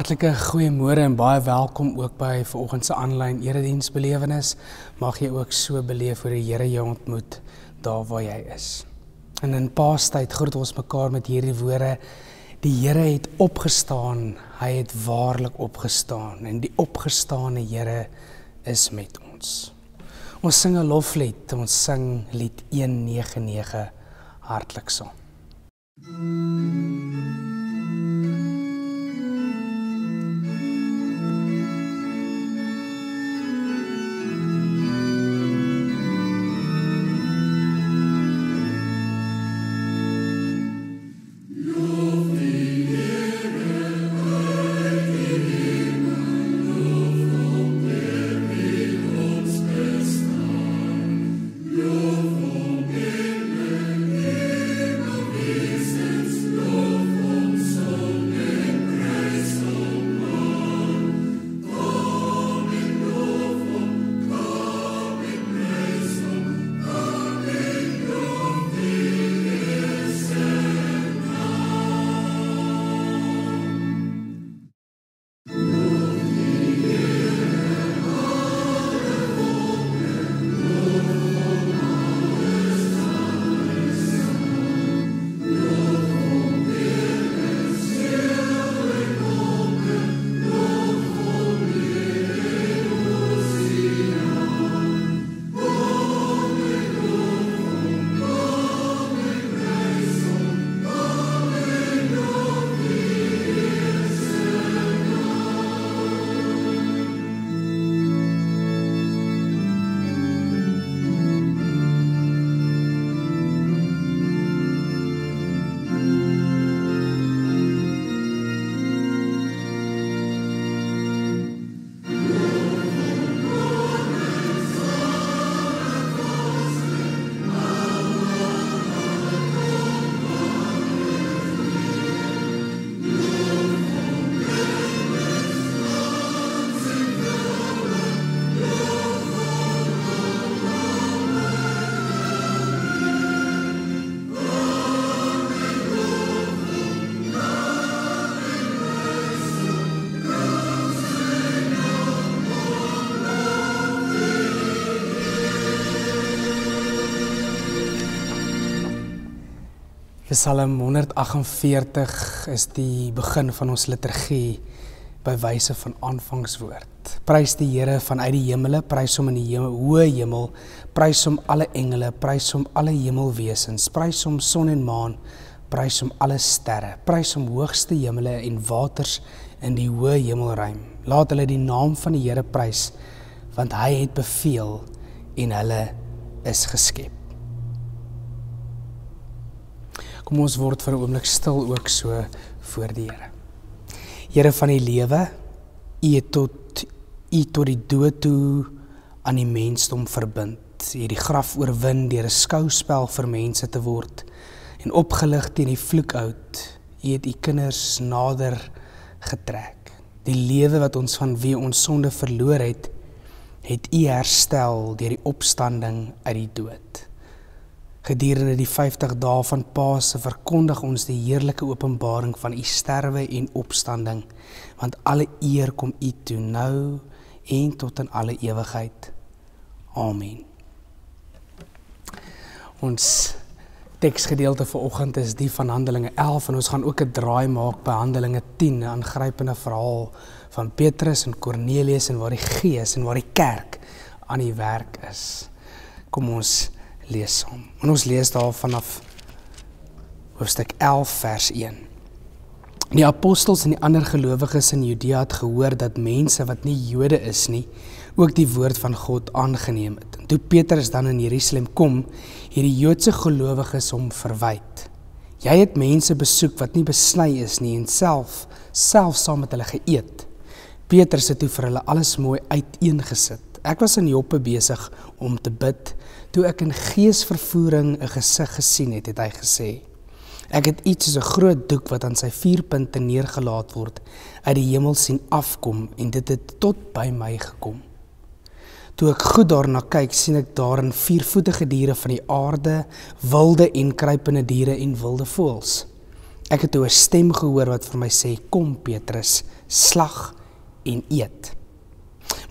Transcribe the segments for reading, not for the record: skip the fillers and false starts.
Hartlike goeiemôre en baie welkom ook by vanoggend se aanlyn erediensbelewenis. Mag jy ook so beleef hoe die Here jou ontmoet daar waar jy is. En in Paastyd groet ons mekaar met hierdie woorde: die Here het opgestaan, hy het waarlik opgestaan en die opgestane Here is met ons. Ons sing 'n loflied, ons sing lied 199 hartlik saam. Psalm 148 is die begin van ons liturgie by wyse van aanvangswoord. Prys die Here vanuit die hemele, prys hom in die hoë hemel, prys hom alle engele, prys hom alle hemelwesens, prys hom son en maan, prys hom alle sterre, prys hom hoogste hemele en waters in die hoë hemelruim. Laat hulle die naam van die Here prys, want hy het beveel en hulle is geskep. Kom ons word vir 'n oomblik stil ook so voor die Here. Here van die lewe, U het tot die dood toe aan die mensdom verbind. U het die graf oorwin deur 'n skouspel vir mense te word en opgelig teen die vloekout. U het U kinders nader getrek. Die lewe wat ons van wie ons sonde verloor het, het U herstel deur die opstanding uit die dood. Gedurende die 50 dae van Paase verkondig ons die heerlike openbaring van U sterwe en opstanding, want alle eer kom U toe, nou en tot in alle ewigheid. Amen. Ons teksgedeelte vir oggend is die van Handelinge 11 en ons gaan ook 'n draai maak by Handelinge 10, 'n aangrypende verhaal van Petrus en Kornelius en waar die Gees en waar die kerk aan die werk is. Kom ons lees saam. En ons lees daar vanaf hoofstuk 11 vers 1. Die apostels en die ander gelowiges in Judea het gehoor dat mense wat nie Jode is nie, ook die woord van God aangeneem het. En toe Petrus dan in Jerusalem kom, het die Joodse gelowiges hom verwyd. Jy het mense besoek wat nie besny is nie en self saam met hulle geëet. Petrus het toe vir hulle alles mooi uiteengesit. Ek was in Joppe besig om te bid, toe ek in geesvervoering 'n gesig gesien het, het hy gesê. Ek het iets soos 'n groot doek wat aan sy 4 punte neergelaat word, uit die hemel sien afkom en dit het tot by my gekom. Toe ek goed daarna kyk, sien ek daarin 4-voetige diere van die aarde, wilde en kruipende diere en wilde voëls. Ek het 'n stem gehoor wat vir my sê, kom Petrus, slag en eet.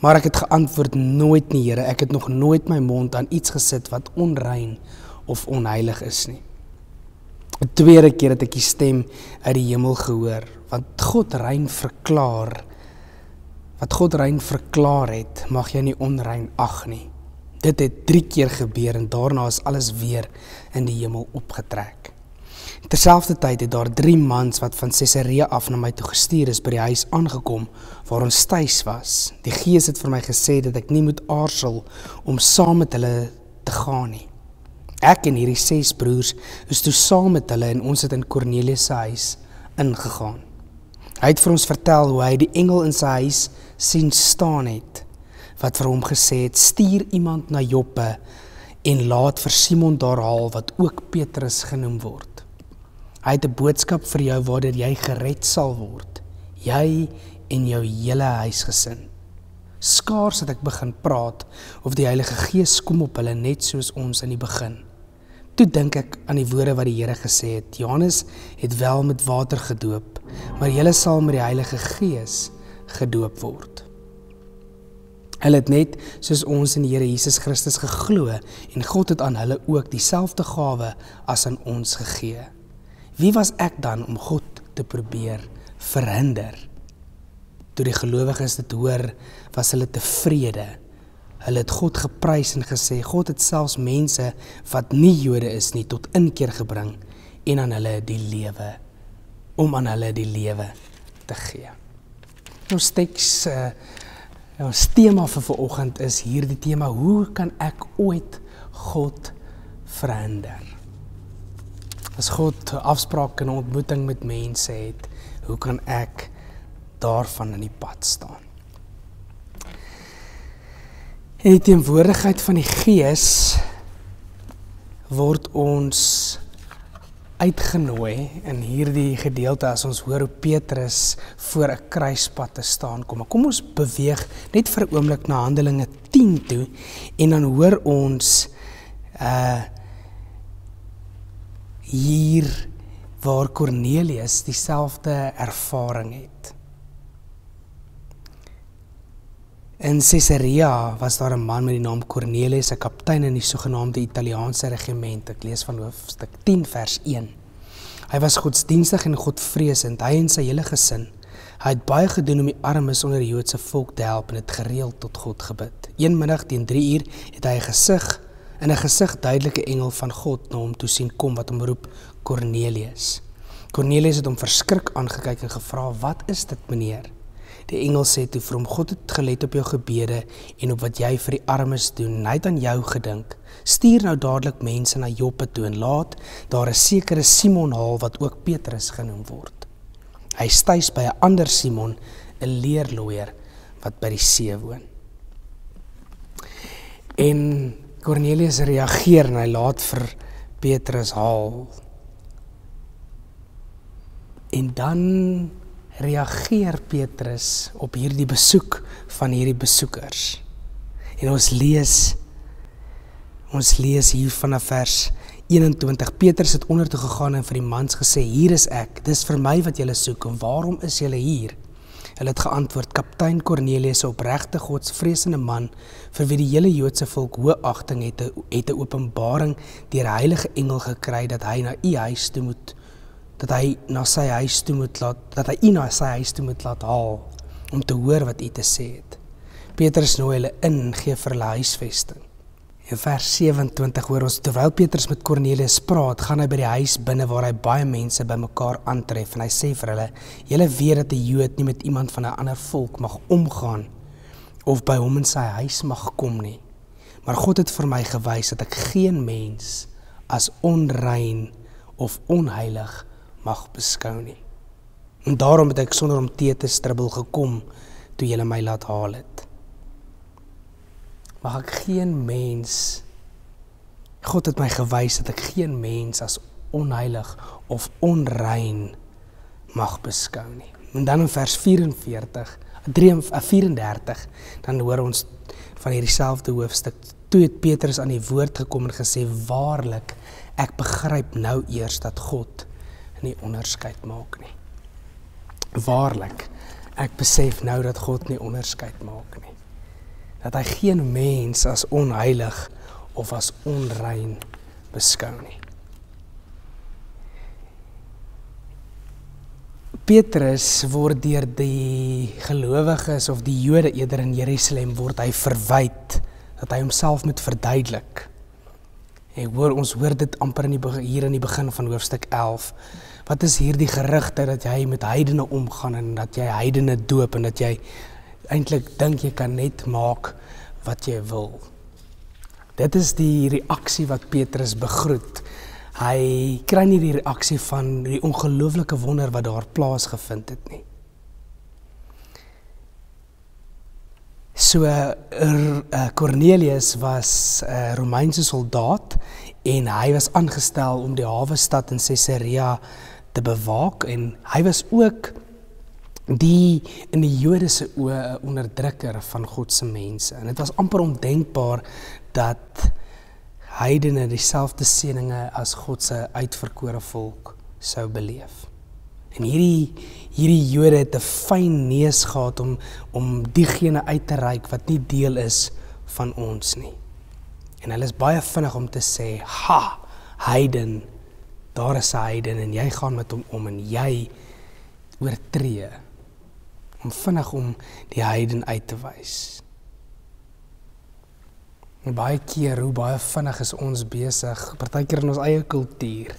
Maar ek het geantwoord, nooit nie, Here, ek het nog nooit my mond aan iets gesit wat onrein of onheilig is nie. 'n tweede keer het ek die stem uit die hemel gehoor, wat God rein verklaar het, mag jy nie onrein ag nie. Dit het 3 keer gebeur en daarna is alles weer in die hemel opgetrek. Terselfdertyd het daar 3 mans wat van Caesarea af na my toe gestuur is by die huis aangekom waar ons tuis was. Die Gees het vir my gesê dat ek nie moet aarzel om saam met hulle te gaan nie. Ek en hierdie 6 broers is toe saam met hulle en ons het in Kornelius se huis ingegaan. Hy het vir ons vertel hoe hy die engel in sy huis sien staan het, wat vir hom gesê het, stuur iemand na Joppe en laat vir Simon daar haal wat ook Petrus genoem word. Hy het 'n boodskap vir jou waardeur jy gered sal word, jy en jou hele huisgesin. Skaars het ek begin praat of die Heilige Gees kom op hulle net soos ons in die begin. Toe dink ek aan die woorde wat die Here gesê het, Johannes het wel met water gedoop, maar julle sal met die Heilige Gees gedoop word. Hulle het net soos ons in die Here Jesus Christus geglo en God het aan hulle ook dieselfde gawe as aan ons gegee. Wie was ek dan om God te probeer verhinder? Toe die gelowiges dit hoor, was hulle tevrede. Hulle het God geprys en gesê, God het selfs mense wat nie Jode is nie tot inkeer gebring en aan hulle die lewe, om aan hulle die lewe te gee. Ons teks, ons tema vir vanoggend is hierdie tema, hoe kan ek ooit God verhinder? As God 'n afspraak en 'n ontmoeting met mense het, hoe kan ek daarvan in die pad staan? In die teenwoordigheid van die Gees word ons uitgenooi in hierdie gedeelte as ons hoor hoe Petrus voor 'n kruispad te staan kom. Kom ons beweeg net vir 'n oomblik na Handelinge 10 toe en dan hoor ons hier waar Kornelius dieselfde ervaring het. In Caesarea was daar 'n man met die naam Kornelius, 'n kaptein in die sogenaamde Italiaanse regiment. Ek lees van hoofstuk 10 vers 1. Hy was godsdienstig en godvreesend, hy en sy hele gesin. Hy het baie gedoen om die armes onder die Joodse volk te help en het gereeld tot God gebid. Een middag teen 3 uur het hy 'n gesig duidelike engel van God na hom toe sien kom wat hom roep, Kornelius. Kornelius het hom verskrik aangekyk en gevra, wat is dit, meneer? Die engel sê toe vir hom, God het gelet op jou gebede en op wat jy vir die armes doen, en hy het aan jou gedink. Stuur nou dadelik mense na Joppe toe en laat daar 'n sekere Simon haal wat ook Petrus genoem word. Hy is tuis by 'n ander Simon, 'n leerlooier wat by die see woon. En Kornelius reageer en hy laat vir Petrus haal. En dan reageer Petrus op hierdie besoek van hierdie besoekers. En ons lees hier vanaf vers 21. Petrus het onder toe gegaan en vir die mans gesê, hier is ek, dis vir my wat julle soek, en waarom is julle hier? Hulle het geantwoord, kaptein Kornelius, 'n opregte godsvreesende man, vir wie die hele Joodse volk hoë agting het 'n openbaring deur 'n heilige engel gekry dat hy na u huis toe moet na sy huis toe moet laat haal, om te hoor wat u te sê het. Petrus nooi hulle in en gee vir hulle huisvesting. In vers 27 hoor ons, terwyl Petrus met Kornelius praat, gaan hy by die huis binne waar hy baie mense by mekaar aantref en hy sê vir hulle, julle weet dat 'n Jood nie met iemand van 'n ander volk mag omgaan of by hom in sy huis mag kom nie. Maar God het vir my gewys dat ek geen mens as onrein of onheilig mag beskou nie. En daarom het ek sonder om tee te stribbel gekom toe julle my laat haal het. Mag ek geen mens, God het my gewys dat ek geen mens as onheilig of onrein mag beskou nie. En dan in vers 34, dan hoor ons van hierdie selfde hoofstuk, toe het Petrus aan die woord gekom en gesê, waarlik, ek begryp nou eers dat God nie onderskeid maak nie. Waarlik, Ek besef nou dat God nie onderskeid maak nie. Dat hy geen mens as onheilig of as onrein beskou nie. Petrus word deur die gelowiges of die Jode eerder in Jerusalem word hy verwyd dat hy homself moet verduidelik. Ons hoor dit amper hier in die begin van hoofstuk 11. Wat is hierdie gerugte dat jy met heidene omgaan en dat jy heidene doop en dat jy eintlik dink jy kan net maak wat jy wil. Dit is die reaksie wat Petrus begroet. Hy kry nie die reaksie van die ongelooflike wonder wat daar plaasgevind het nie. So, Cornelius was 'n Romeinse soldaat en hy was aangestel om die hawestad in Caesarea te bewaak en hy was ook in die Jode se oë 'n onderdrukker van God se mense. En dit was amper ondenkbaar dat heidene dieselfde seëninge as God se uitverkore volk sou beleef. En hierdie Jode het 'n fyn neus gehad om diegene uit te reik wat nie deel is van ons nie. En hulle is baie vinnig om te sê, ha, heiden, daar is 'n heiden en jy gaan met hom om en jy oortree. Om vinnig om die heiden uit te wys. En baie keer, hoe baie vinnig is ons besig, partykeer in ons eie kultuur,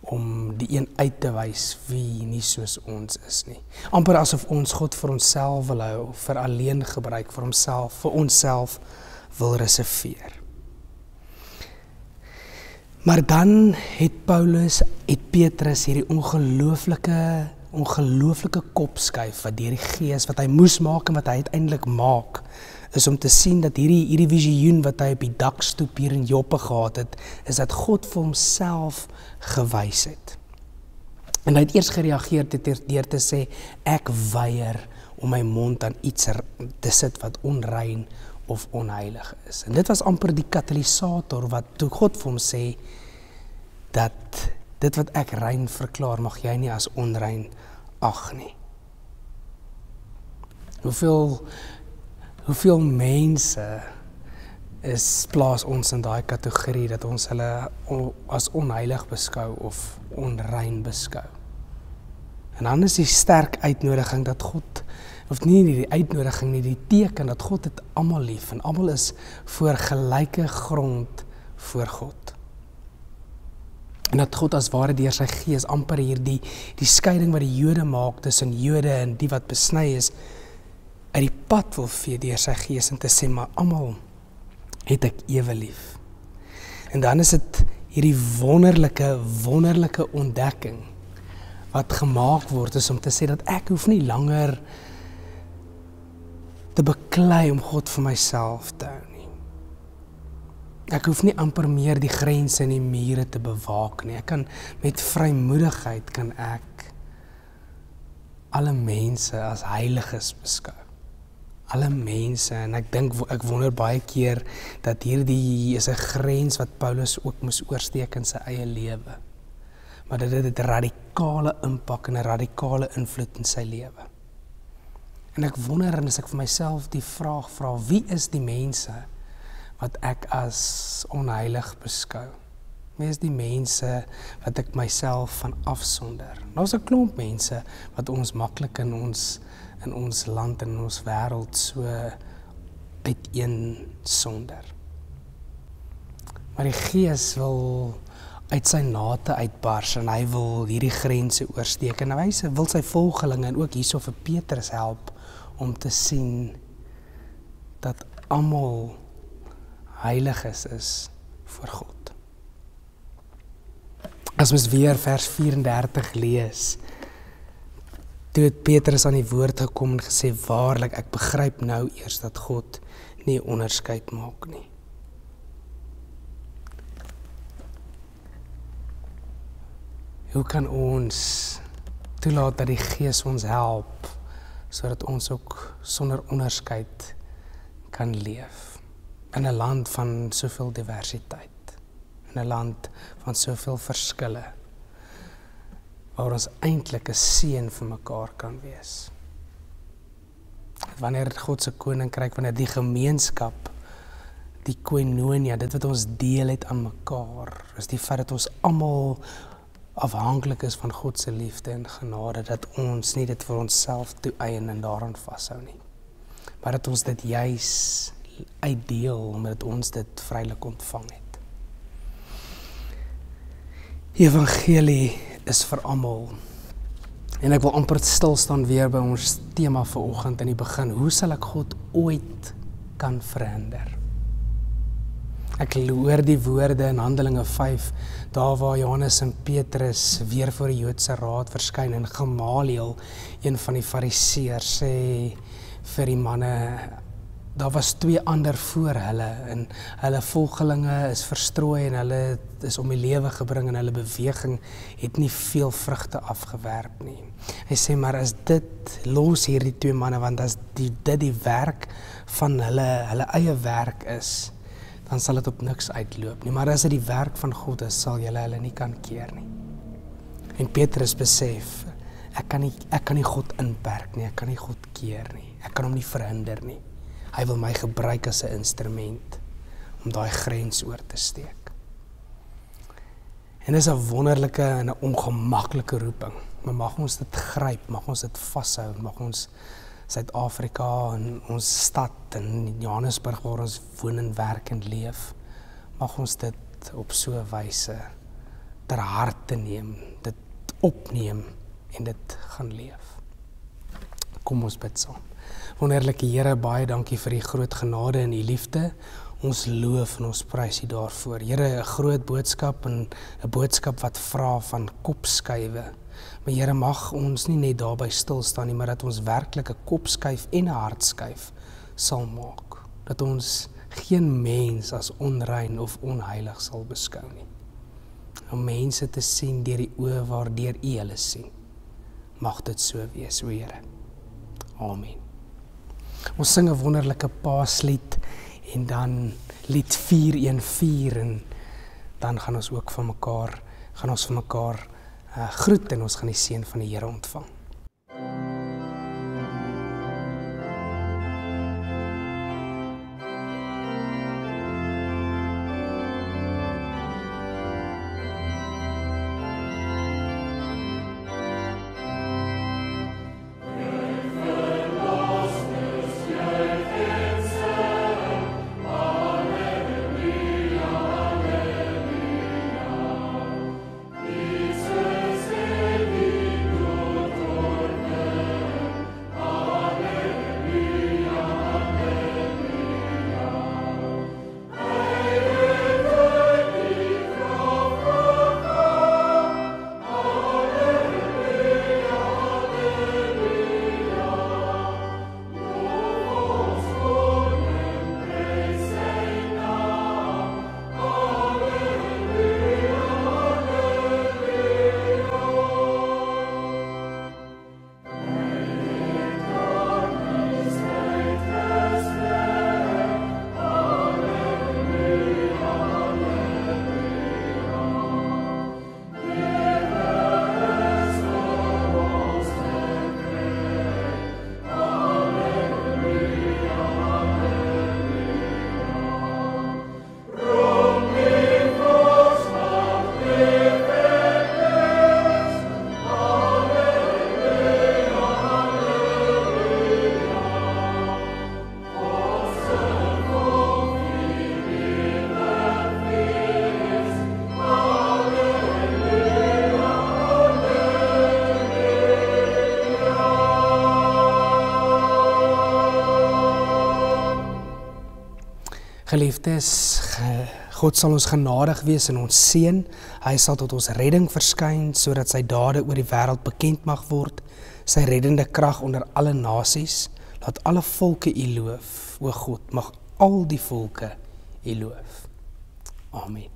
om die een uit te wys wie nie soos ons is nie. Amper asof ons God vir onsself wil hou, vir alleen gebruik, vir onsself wil reserveer. Maar dan het Petrus hierdie ongelooflike kopskuif wat deur die Gees wat hy moes maak en wat hy uiteindelik maak, is om te sien dat hierdie visioen wat hy op die dakstoep hier in Joppe gehad het, is dat God vir homself gewys het. En hy het eers gereageer deur te sê, ek weier om my mond aan iets te sit wat onrein of onheilig is. En dit was amper die katalysator wat toe God vir hom sê, dat dit wat ek rein verklaar, mag jy nie as onrein ag nie. Hoeveel mense plaas ons in daai kategorie dat ons hulle as onheilig beskou of onrein beskou. En dan is die sterk uitnodiging dat God, of nie die uitnodiging nie, die teken dat God het almal lief en almal is voor gelyke grond voor God. En dat God as ware deur sy Gees amper hier die skeiding wat die Jode maak tussen Jode en die wat besny is, uit die pad wil vee deur sy Gees en te sê, maar almal het ek ewe lief. En dan is dit hierdie wonderlike ontdekking wat gemaak word, is om te sê dat ek hoef nie langer te beklei om God vir myself te hou nie. Ek hoef nie amper meer die grense en die mure te bewaak nie. Ek kan met vrymoedigheid kan ek alle mense as heiliges beskou. Alle mense, en ek wonder baie keer dat hierdie is 'n grens wat Paulus ook moes oorsteek in sy eie lewe. Maar dit het 'n radikale impak en 'n radikale invloed in sy lewe. En ek wonder, en as ek vir myself die vraag vra, wie is die mense wat ek as onheilig beskou? Wie is die mense wat ek myself van afsonder? Daar's 'n klomp mense wat ons maklik in ons land en in ons wêreld so uiteen sonder. Maar die Gees wil uit sy nate uitbars en hy wil hierdie grense oorsteek en hy wil sy volgelinge en ook hierso vir Petrus help om te sien dat almal heiliges is voor God. As ons weer vers 34 lees, toe het Petrus aan die woord gekom en gesê, waarlik, ek begryp nou eers dat God nie onderskeid maak nie. Hoe kan ons toelaat dat die Gees ons help, sodat ons ook sonder onderskeid kan leef? In 'n land van soveel diversiteit, in 'n land van soveel verskille, waar ons eintlik 'n seën vir mekaar kan wees. Wanneer God se koninkryk, wanneer die gemeenskap, die koinonia, dit wat ons deel het aan mekaar, is die feit dat ons almal afhanklik is van God se liefde en genade, dat ons nie dit vir onsself toeëien en daaraan vashou nie. Maar dat ons dit juis uitdeel, omdat ons dit vrylik ontvang het. Die evangelie is vir almal. En ek wil amper stil staan weer by ons tema vanoggend in die begin. Hoe sal ek God ooit kan verander? Ek hoor die woorde in Handelinge 5, daar waar Johannes en Petrus weer voor die Joodse raad verskyn en Gamaliel, een van die fariseërs, sê vir die manne, daar was 2 ander voor hulle en hulle volgelinge is verstrooi en hulle is om die lewe gebring en hulle beweging het nie veel vrugte afgewerp nie. Hy sê, maar as dit, los hierdie 2 manne, want as dit die werk van hulle eie werk is, dan sal dit op niks uitloop nie. Maar as dit die werk van God is, sal julle hulle nie kan keer nie. En Petrus besef, ek kan nie God inperk nie, ek kan nie God keer nie, ek kan hom nie verhinder nie. Hy wil my gebruik as 'n instrument om daai grens oor te steek. En dis 'n wonderlike en 'n ongemaklike roeping. Maar mag ons dit gryp, mag ons dit vashou, mag ons Suid-Afrika en ons stad in Johannesburg waar ons woon en werk en leef, mag ons dit op so 'n wyse ter harte neem, dit opneem en dit gaan leef. Kom ons bid saam. Wonderlike Here, baie dankie vir die groot genade en die liefde. Ons loof en ons prys U daarvoor. Here, 'n groot boodskap en 'n boodskap wat vra van kopskuive. Maar Here, mag ons nie net daarby stil staan nie, maar dat ons werklik 'n kopskuif en 'n hartskuif sal maak. Dat ons geen mens as onrein of onheilig sal beskou nie. Om mense te sien deur die oë waardeur U hulle sien. Mag dit so wees, o Here. Amen. Ons sing 'n wonderlike paaslied en dan lied 414 en dan gaan ons ook van mekaar groet en ons gaan die seën van die Here ontvang. Geliefdes, God sal ons genadig wees en ons seën. Hy sal tot ons redding verskyn, sodat sy dade oor die wêreld bekend mag word, sy reddende krag onder alle nasies. Laat alle volke U loof, o God, mag al die volke U loof. Amen.